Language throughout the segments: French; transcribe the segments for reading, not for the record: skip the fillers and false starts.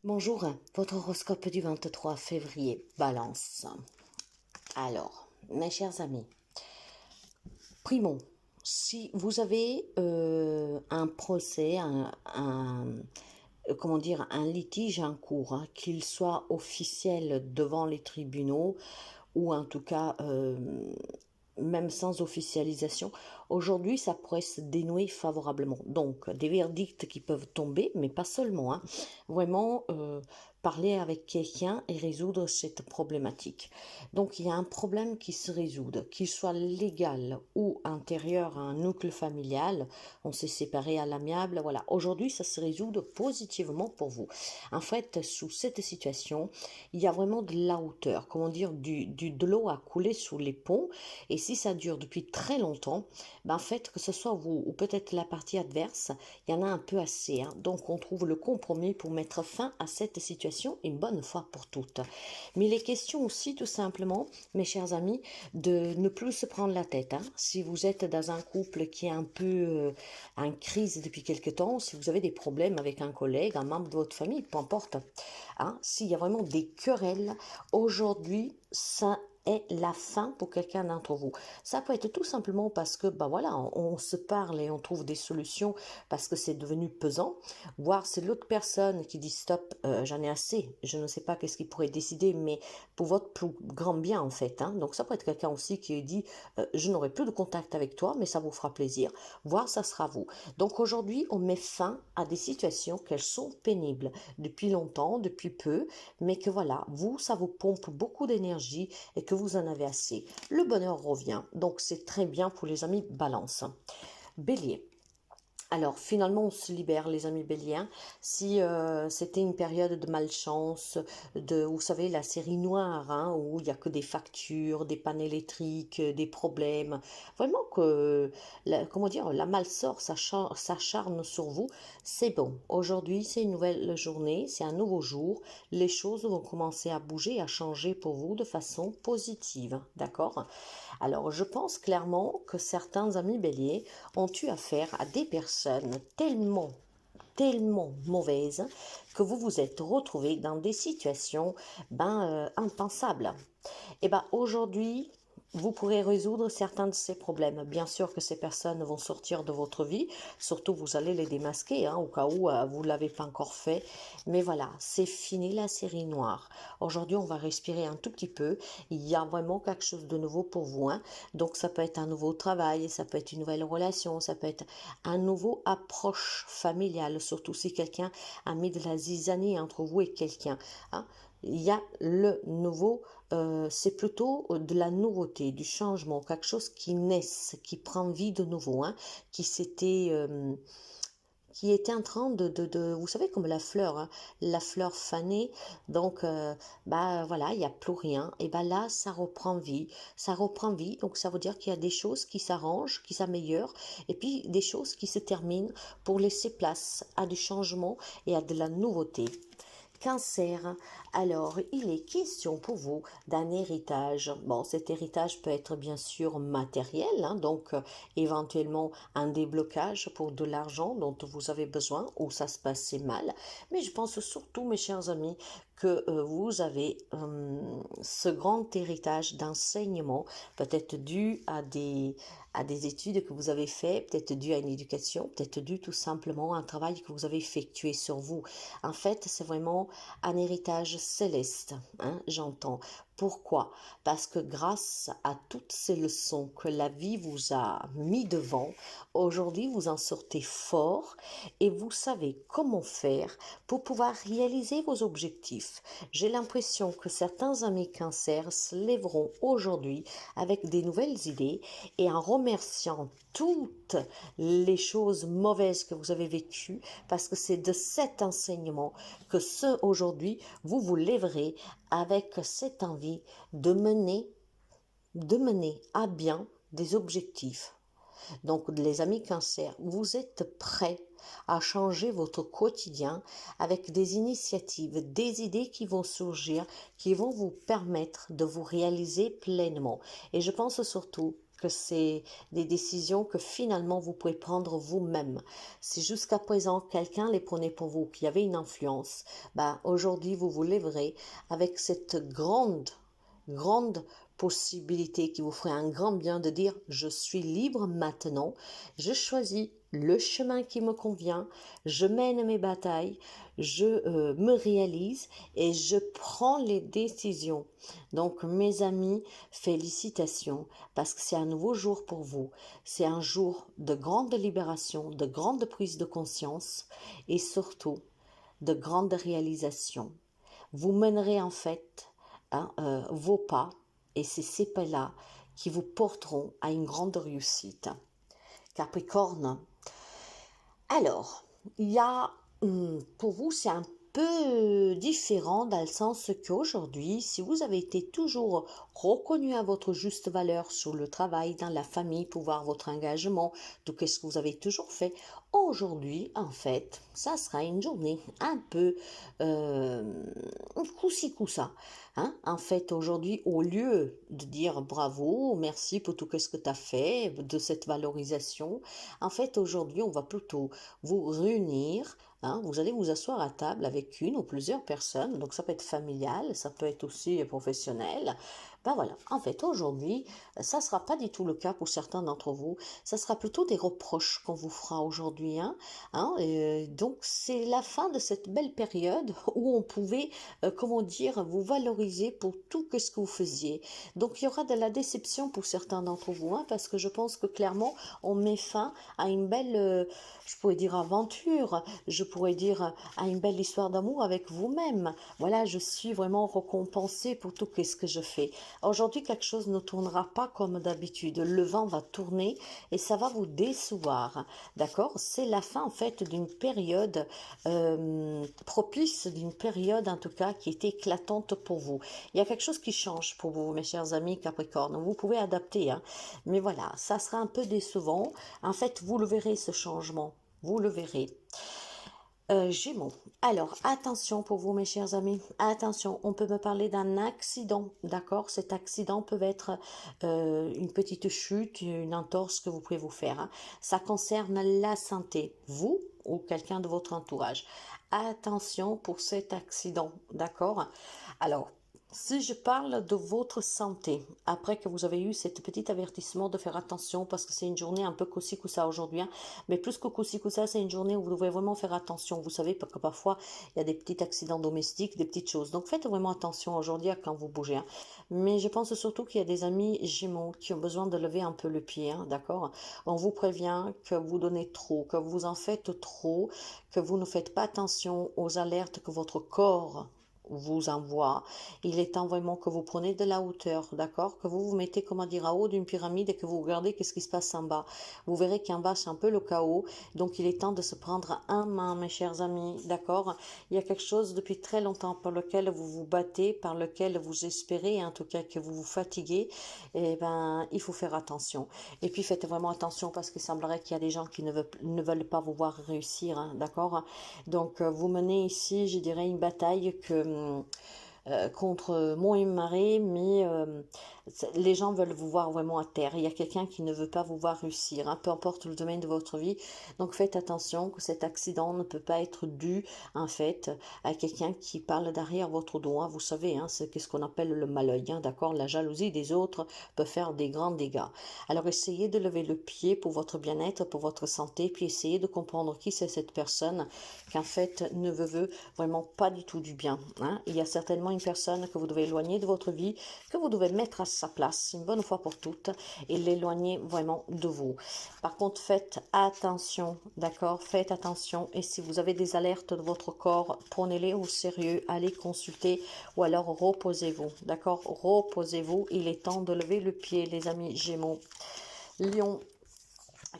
Bonjour, votre horoscope du 23 février, Balance. Alors, mes chers amis, primo, si vous avez un procès, comment dire, un litige en cours, hein, qu'il soit officiel devant les tribunaux ou en tout cas même sans officialisation, aujourd'hui ça pourrait se dénouer favorablement. Donc des verdicts qui peuvent tomber, mais pas seulement, hein. Vraiment parler avec quelqu'un et résoudre cette problématique. Donc il y a un problème qui se résout, qu'il soit légal ou antérieur à un nucléo familial, on s'est séparé à l'amiable, voilà. Aujourd'hui ça se résout positivement pour vous. En fait, sous cette situation, il y a vraiment de la hauteur, comment dire, de l'eau à couler sous les ponts. Et si ça dure depuis très longtemps, ben en fait, que ce soit vous ou peut-être la partie adverse, il y en a un peu assez, hein. Donc on trouve le compromis pour mettre fin à cette situation une bonne fois pour toutes. Mais il est question aussi tout simplement, mes chers amis, de ne plus se prendre la tête, hein. Si vous êtes dans un couple qui est un peu en crise depuis quelque temps, si vous avez des problèmes avec un collègue, un membre de votre famille, peu importe, hein, s'il y a vraiment des querelles, aujourd'hui, ça est la fin pour quelqu'un d'entre vous. Ça peut être tout simplement parce que, bah voilà, on se parle et on trouve des solutions parce que c'est devenu pesant, voire c'est l'autre personne qui dit stop, j'en ai assez, je ne sais pas qu'est-ce qu'il pourrait décider, mais pour votre plus grand bien en fait, hein. Donc ça peut être quelqu'un aussi qui dit je n'aurai plus de contact avec toi, mais ça vous fera plaisir, voire ça sera vous. Donc aujourd'hui, on met fin à des situations qu'elles sont pénibles depuis longtemps, depuis peu, mais que voilà, vous, ça vous pompe beaucoup d'énergie et que vous en avez assez. Le bonheur revient, donc c'est très bien pour les amis Balance. Bélier. Alors, finalement, on se libère, les amis béliens. Si c'était une période de malchance, vous savez, la série noire, hein, où il n'y a que des factures, des pannes électriques, des problèmes, vraiment que, comment dire, la malsort s'acharne sur vous, c'est bon. Aujourd'hui, c'est une nouvelle journée, c'est un nouveau jour. Les choses vont commencer à bouger, à changer pour vous de façon positive, d'accord? Alors, je pense clairement que certains amis béliers ont eu affaire à des personnes tellement mauvaises que vous vous êtes retrouvés dans des situations impensables. Et ben aujourd'hui, vous pourrez résoudre certains de ces problèmes. Bien sûr que ces personnes vont sortir de votre vie, surtout vous allez les démasquer, hein, au cas où vous ne l'avez pas encore fait. Mais voilà, c'est fini la série noire. Aujourd'hui, on va respirer un tout petit peu. Il y a vraiment quelque chose de nouveau pour vous, hein. Donc ça peut être un nouveau travail, ça peut être une nouvelle relation, ça peut être un nouveau approche familiale, surtout si quelqu'un a mis de la zizanie entre vous et quelqu'un, hein. Il y a le nouveau, c'est plutôt de la nouveauté, du changement, quelque chose qui naît, qui prend vie de nouveau, hein, qui s'était, qui était en train vous savez, comme la fleur, hein, la fleur fanée, donc, bah voilà, il n'y a plus rien, et bah là, ça reprend vie, donc ça veut dire qu'il y a des choses qui s'arrangent, qui s'améliorent, et puis des choses qui se terminent pour laisser place à du changement et à de la nouveauté. Cancer, alors il est question pour vous d'un héritage. Bon, cet héritage peut être bien sûr matériel, hein, donc éventuellement un déblocage pour de l'argent dont vous avez besoin ou ça se passait mal. Mais je pense surtout, mes chers amis, que vous avez ce grand héritage d'enseignement, peut-être dû à des études que vous avez fait, peut-être dû à une éducation, peut-être dû tout simplement à un travail que vous avez effectué sur vous. En fait, c'est vraiment un héritage céleste, hein, j'entends. Pourquoi? Parce que grâce à toutes ces leçons que la vie vous a mis devant, aujourd'hui vous en sortez fort et vous savez comment faire pour pouvoir réaliser vos objectifs. J'ai l'impression que certains amis cancers se lèveront aujourd'hui avec des nouvelles idées et en remerciant toutes les choses mauvaises que vous avez vécues, parce que c'est de cet enseignement que aujourd'hui vous vous lèverez avec cette envie de mener à bien des objectifs. Donc les amis cancer, vous êtes prêts à changer votre quotidien avec des initiatives, des idées qui vont surgir, qui vont vous permettre de vous réaliser pleinement. Et je pense surtout que c'est des décisions que finalement vous pouvez prendre vous-même. Si jusqu'à présent quelqu'un les prenait pour vous, qui avait une influence, bah, aujourd'hui vous vous lèverez avec cette grande possibilité qui vous ferait un grand bien de dire je suis libre maintenant, je choisis le chemin qui me convient, je mène mes batailles, je me réalise et je prends les décisions. Donc mes amis, félicitations parce que c'est un nouveau jour pour vous. C'est un jour de grande libération, de grande prise de conscience et surtout de grande réalisation. Vous mènerez en fait vos pas et c'est ces pas-là qui vous porteront à une grande réussite. Capricorne, alors, il y a, pour vous, c'est un peu différent dans le sens qu'aujourd'hui, si vous avez été toujours reconnu à votre juste valeur sur le travail, dans la famille, pour voir votre engagement, tout ce que vous avez toujours fait, aujourd'hui, en fait, ça sera une journée un peu coup-ci, coup-ça. Hein? En fait, aujourd'hui, au lieu de dire bravo, merci pour tout ce que tu as fait, de cette valorisation, en fait, aujourd'hui, on va plutôt vous réunir, hein, vous allez vous asseoir à table avec une ou plusieurs personnes, donc ça peut être familial, ça peut être aussi professionnel. Ben voilà, en fait aujourd'hui, ça ne sera pas du tout le cas pour certains d'entre vous, ça sera plutôt des reproches qu'on vous fera aujourd'hui. Donc c'est la fin de cette belle période où on pouvait, comment dire, vous valoriser pour tout ce que vous faisiez. Donc il y aura de la déception pour certains d'entre vous, hein, parce que je pense que clairement, on met fin à une belle, je pourrais dire aventure, je pourrais dire à une belle histoire d'amour avec vous-même. Voilà, je suis vraiment récompensée pour tout ce que je fais. Aujourd'hui, quelque chose ne tournera pas comme d'habitude. Le vent va tourner et ça va vous décevoir. D'accord? C'est la fin en fait d'une période propice, d'une période en tout cas qui était éclatante pour vous. Il y a quelque chose qui change pour vous, mes chers amis Capricorne. Vous pouvez adapter, hein. Mais voilà, ça sera un peu décevant. En fait, vous le verrez ce changement. Vous le verrez. Gémeaux. Alors, attention pour vous, mes chers amis. Attention, on peut me parler d'un accident, d'accord? Cet accident peut être une petite chute, une entorse que vous pouvez vous faire, hein. Ça concerne la santé, vous ou quelqu'un de votre entourage. Attention pour cet accident, d'accord? Alors, si je parle de votre santé, après que vous avez eu cet petit avertissement de faire attention, parce que c'est une journée un peu coussi-coussa aujourd'hui, hein, mais plus que coussi-coussa, c'est une journée où vous devez vraiment faire attention. Vous savez que parfois, il y a des petits accidents domestiques, des petites choses. Donc faites vraiment attention aujourd'hui à quand vous bougez, hein. Mais je pense surtout qu'il y a des amis Gémeaux qui ont besoin de lever un peu le pied, hein, d'accord? On vous prévient que vous donnez trop, que vous en faites trop, que vous ne faites pas attention aux alertes que votre corps vous envoie. Il est temps vraiment que vous preniez de la hauteur, d'accord? Que vous vous mettez, comment dire, en haut d'une pyramide et que vous regardez qu'est-ce qui se passe en bas. Vous verrez qu'en bas, c'est un peu le chaos. Donc, il est temps de se prendre en main, mes chers amis, d'accord? Il y a quelque chose depuis très longtemps par lequel vous vous battez, par lequel vous espérez, en tout cas, que vous vous fatiguez. Eh ben, il faut faire attention. Et puis, faites vraiment attention parce qu'il semblerait qu'il y a des gens qui ne veulent pas vous voir réussir, hein, d'accord? Donc, vous menez ici, je dirais, une bataille contre monts et marées, mais les gens veulent vous voir vraiment à terre. Il y a quelqu'un qui ne veut pas vous voir réussir, hein, peu importe le domaine de votre vie. Donc faites attention que cet accident ne peut pas être dû en fait à quelqu'un qui parle derrière votre dos, hein. Vous savez, hein, c'est ce qu'on appelle le malœil, hein, d'accord? La jalousie des autres peut faire des grands dégâts. Alors essayez de lever le pied pour votre bien-être, pour votre santé, puis essayez de comprendre qui c'est cette personne qu'en fait ne veut vraiment pas du tout du bien, hein. Il y a certainement une personne que vous devez éloigner de votre vie, que vous devez mettre à sa place une bonne fois pour toutes et l'éloigner vraiment de vous. Par contre, faites attention, d'accord? Faites attention et si vous avez des alertes de votre corps, prenez-les au sérieux, allez consulter ou alors reposez-vous, d'accord? Reposez-vous, il est temps de lever le pied, les amis Gémeaux. Lion.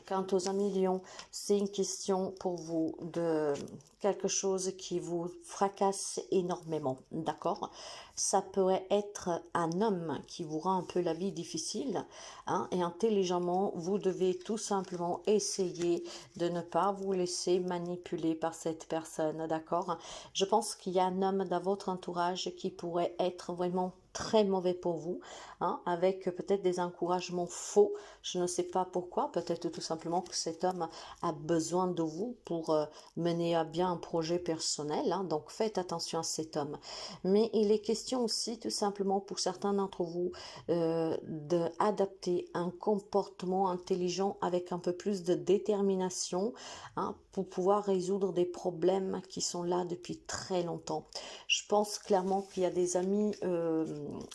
Quant aux amis Lion, c'est une question pour vous de quelque chose qui vous fracasse énormément, d'accord? Ça pourrait être un homme qui vous rend un peu la vie difficile, hein, et intelligemment, vous devez tout simplement essayer de ne pas vous laisser manipuler par cette personne, d'accord? Je pense qu'il y a un homme dans votre entourage qui pourrait être vraiment très mauvais pour vous, hein, avec peut-être des encouragements faux. Je ne sais pas pourquoi, peut-être tout simplement que cet homme a besoin de vous pour mener à bien un projet personnel, hein, donc faites attention à cet homme. Mais il est question aussi tout simplement pour certains d'entre vous d'adapter un comportement intelligent avec un peu plus de détermination, hein, pour pouvoir résoudre des problèmes qui sont là depuis très longtemps. Je pense clairement qu'il y a des amis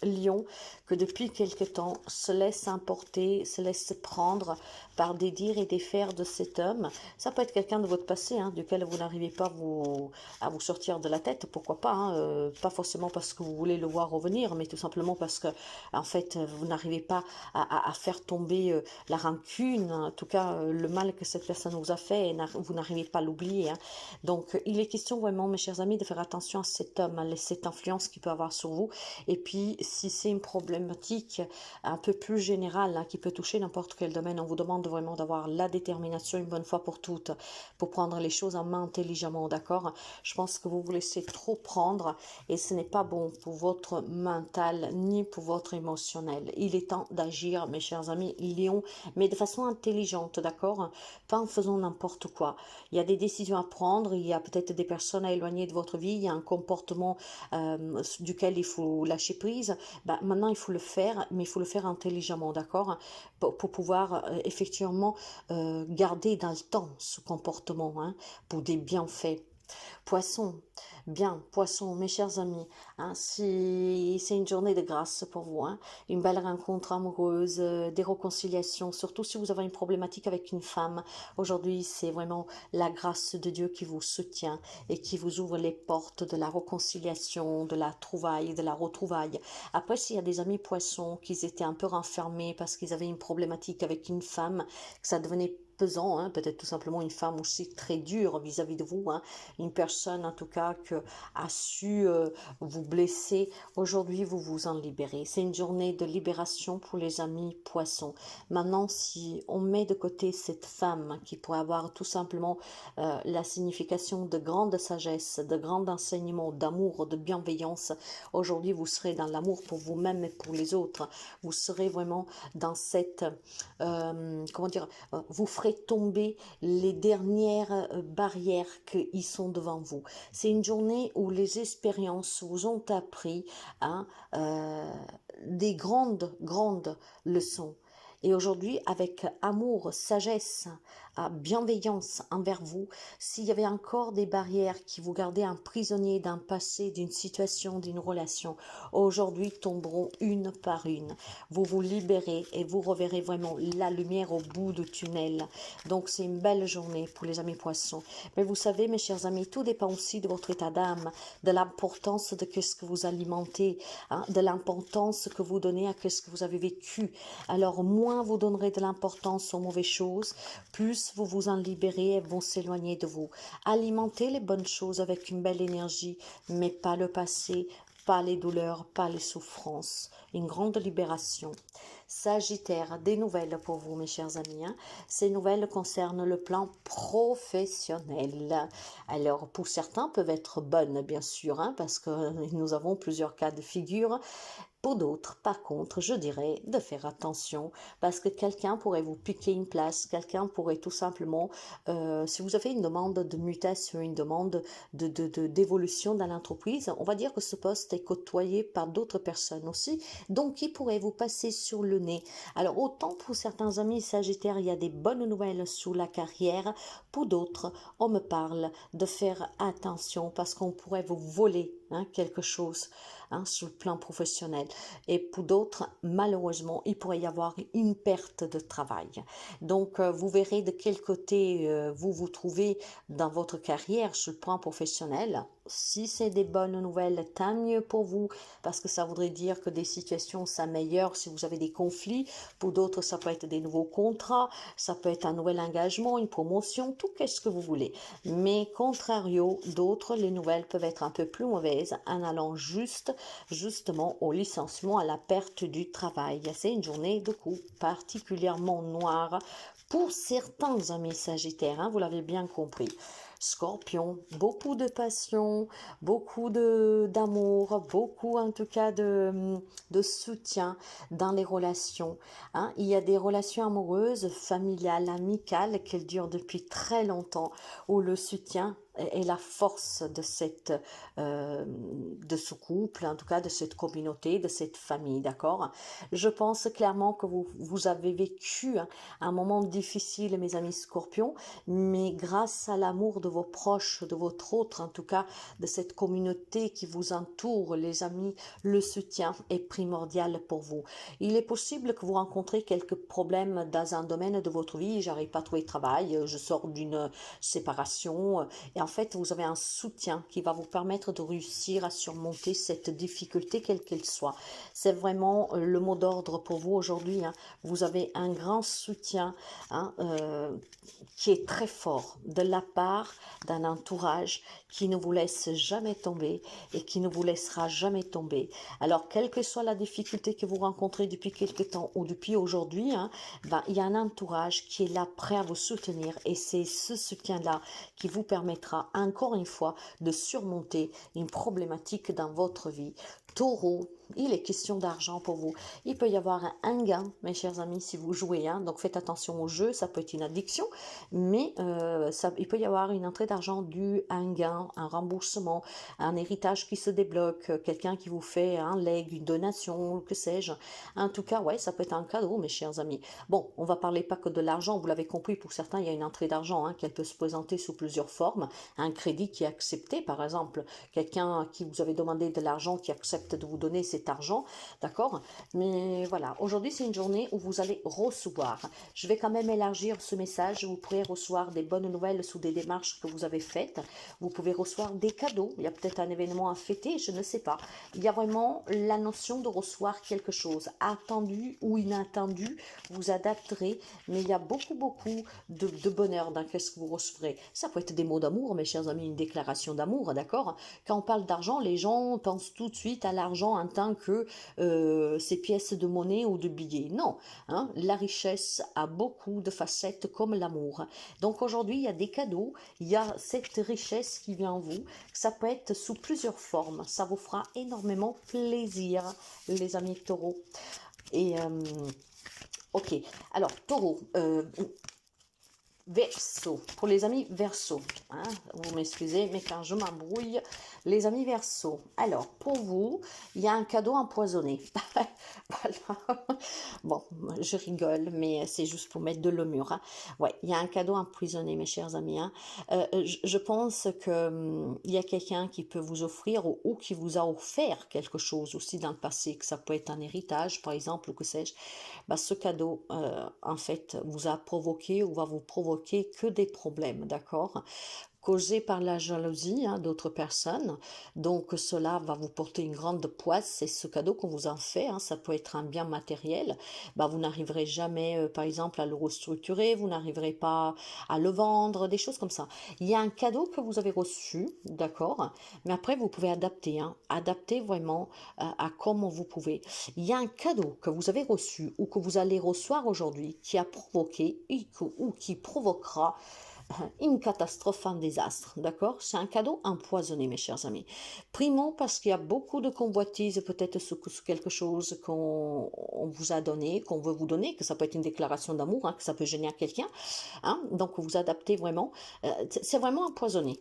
lions que depuis quelque temps se laissent importer, se laissent prendre par des dires et des faire de cet homme. Ça peut être quelqu'un de votre passé, hein, duquel vous n'arrivez pas à vous sortir de la tête, pourquoi pas, hein, pas forcément parce que vous voulez le voir revenir, mais tout simplement parce que en fait vous n'arrivez pas à faire tomber la rancune, en tout cas le mal que cette personne vous a fait, et vous n'arrivez pas à l'oublier, hein. Donc il est question vraiment, mes chers amis, de faire attention à cet homme, à cette influence qu'il peut avoir sur vous. Et puis si c'est une problématique un peu plus générale, hein, qui peut toucher n'importe quel domaine, on vous demande vraiment d'avoir la détermination une bonne fois pour toutes pour prendre les choses en main intelligemment, d'accord? Je pense que vous vous laissez trop prendre et ce n'est pas bon pour votre mental ni pour votre émotionnel. Il est temps d'agir, mes chers amis lions, mais de façon intelligente, d'accord? Pas en faisant n'importe quoi. Il y a des décisions à prendre, il y a peut-être des personnes à éloigner de votre vie, il y a un comportement duquel il faut lâcher prise. Ben, maintenant, il faut le faire, mais il faut le faire intelligemment, d'accord? Pour pouvoir effectivement garder dans le temps ce comportement, hein, pour des bienfaits. Poisson, bien, poisson, mes chers amis, hein, si c'est une journée de grâce pour vous, hein, une belle rencontre amoureuse, des réconciliations, surtout si vous avez une problématique avec une femme, aujourd'hui c'est vraiment la grâce de Dieu qui vous soutient et qui vous ouvre les portes de la réconciliation, de la trouvaille, de la retrouvaille. Après, s'il y a des amis poissons qui étaient un peu renfermés parce qu'ils avaient une problématique avec une femme, que ça devenait pesant, hein, peut-être tout simplement une femme aussi très dure vis-à-vis de vous, hein, une personne en tout cas que a su vous blesser. Aujourd'hui, vous vous en libérez. C'est une journée de libération pour les amis poissons. Maintenant, si on met de côté cette femme qui pourrait avoir tout simplement la signification de grande sagesse, de grand enseignement, d'amour, de bienveillance, aujourd'hui, vous serez dans l'amour pour vous-même et pour les autres. Vous serez vraiment dans cette, comment dire, vous ferez tomber les dernières barrières qui sont devant vous. C'est une journée où les expériences vous ont appris, hein, des grandes leçons. Et aujourd'hui, avec amour, sagesse, bienveillance envers vous, s'il y avait encore des barrières qui vous gardaient un prisonnier d'un passé, d'une situation, d'une relation, aujourd'hui tomberont une par une. Vous vous libérez et vous reverrez vraiment la lumière au bout du tunnel. Donc c'est une belle journée pour les amis poissons. Mais vous savez, mes chers amis, tout dépend aussi de votre état d'âme, de l'importance de ce que vous alimentez, hein, de l'importance que vous donnez à ce que vous avez vécu. Alors moins vous donnerez de l'importance aux mauvaises choses, plus vous vous en libérez et vont s'éloigner de vous. Alimentez les bonnes choses avec une belle énergie, mais pas le passé, pas les douleurs, pas les souffrances. Une grande libération. Sagittaire, des nouvelles pour vous, mes chers amis, hein. Ces nouvelles concernent le plan professionnel. Alors, pour certains, peuvent être bonnes, bien sûr, hein, parce que nous avons plusieurs cas de figure. Pour d'autres, par contre, je dirais de faire attention parce que quelqu'un pourrait vous piquer une place, quelqu'un pourrait tout simplement, si vous avez une demande de mutation, une demande d'évolution dans l'entreprise, on va dire que ce poste est côtoyé par d'autres personnes aussi, donc il pourrait vous passer sur le nez. Alors autant pour certains amis sagittaires, il y a des bonnes nouvelles sous la carrière, pour d'autres, on me parle de faire attention parce qu'on pourrait vous voler, hein, quelque chose, hein, sur le plan professionnel. Et pour d'autres, malheureusement, il pourrait y avoir une perte de travail. Donc, vous verrez de quel côté vous vous trouvez dans votre carrière sur le plan professionnel. Si c'est des bonnes nouvelles, tant mieux pour vous, parce que ça voudrait dire que des situations s'améliorent si vous avez des conflits. Pour d'autres, ça peut être des nouveaux contrats, ça peut être un nouvel engagement, une promotion, tout qu'est-ce que vous voulez. Mais contrario, d'autres, les nouvelles peuvent être un peu plus mauvaises en allant justement au licenciement, à la perte du travail. C'est une journée de coup particulièrement noire pour certains amis sagittaires, hein, vous l'avez bien compris. Scorpion, beaucoup de passion, beaucoup d'amour, beaucoup en tout cas de soutien dans les relations. Hein. Il y a des relations amoureuses, familiales, amicales, qu'elles durent depuis très longtemps, où le soutien et la force de ce couple, en tout cas de cette communauté, de cette famille, d'accord? Je pense clairement que vous avez vécu un moment difficile, mes amis scorpions, mais grâce à l'amour de vos proches, de votre autre, en tout cas, de cette communauté qui vous entoure, les amis, le soutien est primordial pour vous. Il est possible que vous rencontrez quelques problèmes dans un domaine de votre vie, j'arrive pas à trouver de travail, je sors d'une séparation, et en fait, vous avez un soutien qui va vous permettre de réussir à surmonter cette difficulté, quelle qu'elle soit. C'est vraiment le mot d'ordre pour vous aujourd'hui. Hein. Vous avez un grand soutien hein, qui est très fort de la part d'un entourage qui ne vous laisse jamais tomber et qui ne vous laissera jamais tomber. Alors, quelle que soit la difficulté que vous rencontrez depuis quelque temps ou depuis aujourd'hui, hein, ben, il y a un entourage qui est là prêt à vous soutenir et c'est ce soutien-là qui vous permettra encore une fois de surmonter une problématique dans votre vie. Taureau, il est question d'argent pour vous. Il peut y avoir un gain, mes chers amis, si vous jouez. Hein, donc faites attention au jeu, ça peut être une addiction, mais il peut y avoir une entrée d'argent due à un gain, un remboursement, un héritage qui se débloque, quelqu'un qui vous fait un leg, une donation, que sais-je. En tout cas, ouais, ça peut être un cadeau, mes chers amis. Bon, on va parler pas que de l'argent, vous l'avez compris, pour certains, il y a une entrée d'argent hein, qu'elle peut se présenter sous plusieurs formes. Un crédit qui est accepté, par exemple, quelqu'un qui vous avait demandé de l'argent, qui accepte de vous donner cet argent, d'accord? Mais voilà, aujourd'hui c'est une journée où vous allez recevoir. Je vais quand même élargir ce message, vous pourrez recevoir des bonnes nouvelles sous des démarches que vous avez faites, vous pouvez recevoir des cadeaux, il y a peut-être un événement à fêter, je ne sais pas. Il y a vraiment la notion de recevoir quelque chose, attendu ou inattendu, vous adapterez, mais il y a beaucoup de bonheur dans ce que vous recevrez. Ça peut être des mots d'amour, mes chers amis, une déclaration d'amour, d'accord? Quand on parle d'argent, les gens pensent tout de suite à l'argent en tant que ces pièces de monnaie ou de billets. Non, hein, la richesse a beaucoup de facettes comme l'amour. Donc aujourd'hui, il y a des cadeaux, il y a cette richesse qui vient en vous. Ça peut être sous plusieurs formes. Ça vous fera énormément plaisir, les amis taureaux. Et ok, alors taureau, Verseau, pour les amis Verseau, hein, vous m'excusez, mais quand je m'embrouille, les amis Verseau. Alors, pour vous, il y a un cadeau empoisonné. Voilà. Bon, je rigole, mais c'est juste pour mettre de l'humour. Hein. Ouais, il y a un cadeau empoisonné, mes chers amis. Hein. Je pense que il y a quelqu'un qui peut vous offrir ou qui vous a offert quelque chose aussi dans le passé, que ça peut être un héritage, par exemple, ou que sais-je. Bah, ce cadeau, en fait, vous a provoqué ou va vous provoquer que des problèmes, d'accord? Causés par la jalousie hein, d'autres personnes. Donc cela va vous porter une grande poisse. C'est ce cadeau qu'on vous en fait. Hein, ça peut être un bien matériel. Bah, vous n'arriverez jamais, par exemple, à le restructurer. Vous n'arriverez pas à le vendre, des choses comme ça. Il y a un cadeau que vous avez reçu, d'accord? Mais après, vous pouvez adapter. Hein, adapter vraiment à comment vous pouvez. Il y a un cadeau que vous avez reçu ou que vous allez recevoir aujourd'hui qui a provoqué ou qui provoquera une catastrophe, un désastre, d'accord? C'est un cadeau empoisonné, mes chers amis. Primo, parce qu'il y a beaucoup de convoitises, peut-être sur quelque chose qu'on vous a donné, qu'on veut vous donner, que ça peut être une déclaration d'amour, hein, que ça peut gêner à quelqu'un. Hein, donc, vous adaptez vraiment. C'est vraiment empoisonné.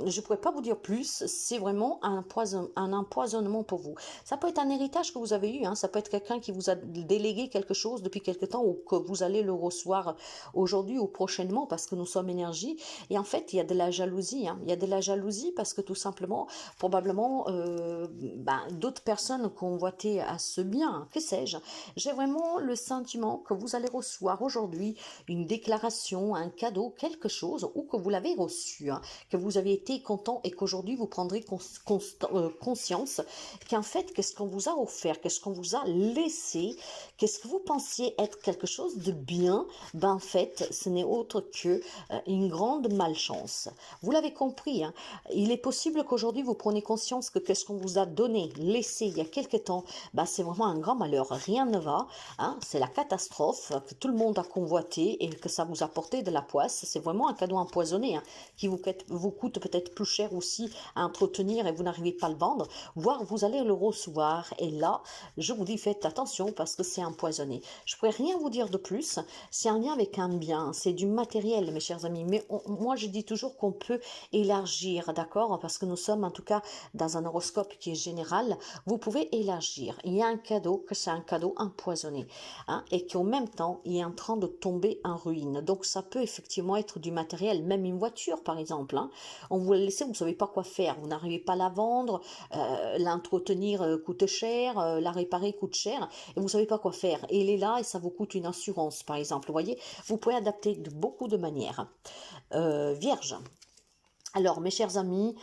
Je ne pourrais pas vous dire plus. C'est vraiment un empoisonnement pour vous. Ça peut être un héritage que vous avez eu. Hein, ça peut être quelqu'un qui vous a délégué quelque chose depuis quelque temps ou que vous allez le recevoir aujourd'hui ou prochainement parce que nous sommes énergie. Et en fait, il y a de la jalousie. Hein. Il y a de la jalousie parce que tout simplement, probablement, d'autres personnes convoitaient à ce bien, que sais-je. J'ai vraiment le sentiment que vous allez recevoir aujourd'hui une déclaration, un cadeau, quelque chose, ou que vous l'avez reçu, hein, que vous avez été content et qu'aujourd'hui vous prendrez conscience qu'en fait, qu'est-ce qu'on vous a offert, qu'est-ce qu'on vous a laissé, qu'est-ce que vous pensiez être quelque chose de bien, ben en fait, ce n'est autre que une grande malchance. Vous l'avez compris, hein, il est possible qu'aujourd'hui vous preniez conscience que qu'est-ce qu'on vous a donné, laissé il y a quelque temps, bah, c'est vraiment un grand malheur, rien ne va, hein, c'est la catastrophe, que tout le monde a convoité et que ça vous a porté de la poisse, c'est vraiment un cadeau empoisonné, hein, qui vous coûte peut-être plus cher aussi à entretenir et vous n'arrivez pas à le vendre, voire vous allez le recevoir et là, je vous dis faites attention parce que c'est empoisonné. Je ne pourrais rien vous dire de plus, c'est un lien avec un bien, c'est du matériel mes chers amis, mais moi je dis toujours qu'on peut élargir, d'accord, parce que nous sommes en tout cas dans un horoscope qui est général, vous pouvez élargir, il y a un cadeau, que c'est un cadeau empoisonné, hein, et qui en même temps il est en train de tomber en ruine, donc ça peut effectivement être du matériel, même une voiture par exemple, hein. On vous l'a laissé, vous ne savez pas quoi faire, vous n'arrivez pas à la vendre, l'entretenir coûte cher, la réparer coûte cher, et vous ne savez pas quoi faire, et il est là et ça vous coûte une assurance par exemple, vous voyez, vous pouvez adapter de beaucoup de manières. Vierge. Alors, mes chers amis,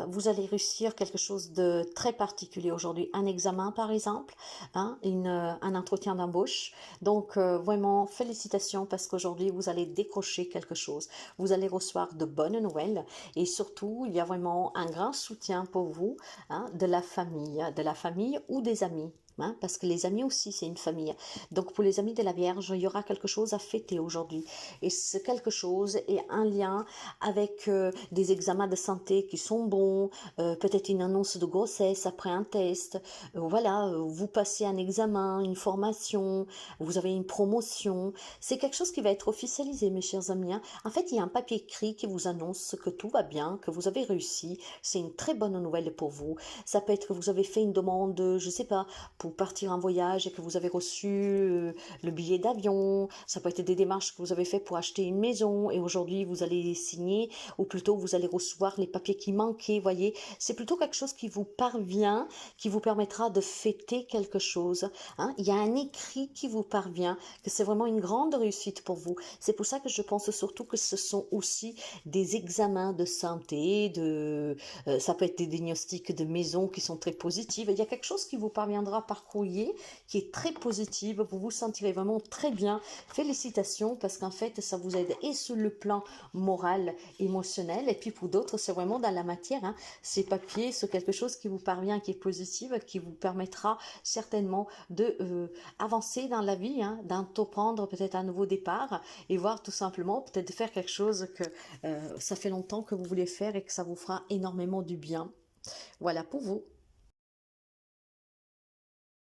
vous allez réussir quelque chose de très particulier aujourd'hui. Un examen, par exemple, hein, un entretien d'embauche. Donc, vraiment, félicitations parce qu'aujourd'hui, vous allez décrocher quelque chose. Vous allez recevoir de bonnes nouvelles et surtout, il y a vraiment un grand soutien pour vous, hein, de la famille ou des amis. Hein, parce que les amis aussi, c'est une famille. Donc, pour les amis de la Vierge, il y aura quelque chose à fêter aujourd'hui. Et ce quelque chose est un lien avec des examens de santé qui sont bons, peut-être une annonce de grossesse après un test, voilà, vous passez un examen, une formation, vous avez une promotion, c'est quelque chose qui va être officialisé mes chers amis, hein. En fait, il y a un papier écrit qui vous annonce que tout va bien, que vous avez réussi, c'est une très bonne nouvelle pour vous. Ça peut être que vous avez fait une demande, je sais pas, pour partir en voyage et que vous avez reçu le billet d'avion, ça peut être des démarches que vous avez fait pour acheter une maison et aujourd'hui vous allez signer ou plutôt vous allez recevoir les papiers qui manquaient, voyez, c'est plutôt quelque chose qui vous parvient, qui vous permettra de fêter quelque chose, hein. Il y a un écrit qui vous parvient, que c'est vraiment une grande réussite pour vous, c'est pour ça que je pense surtout que ce sont aussi des examens de santé, ça peut être des diagnostics de maison qui sont très positifs, il y a quelque chose qui vous parviendra par courrier, qui est très positive, vous vous sentirez vraiment très bien, félicitations, parce qu'en fait ça vous aide et sur le plan moral, émotionnel, et puis pour d'autres c'est vraiment dans la matière, hein. Ces papiers, c'est quelque chose qui vous parvient, qui est positif, qui vous permettra certainement de avancer dans la vie, hein, d'entreprendre peut-être un nouveau départ, et voir tout simplement peut-être de faire quelque chose que ça fait longtemps que vous voulez faire et que ça vous fera énormément du bien. Voilà pour vous.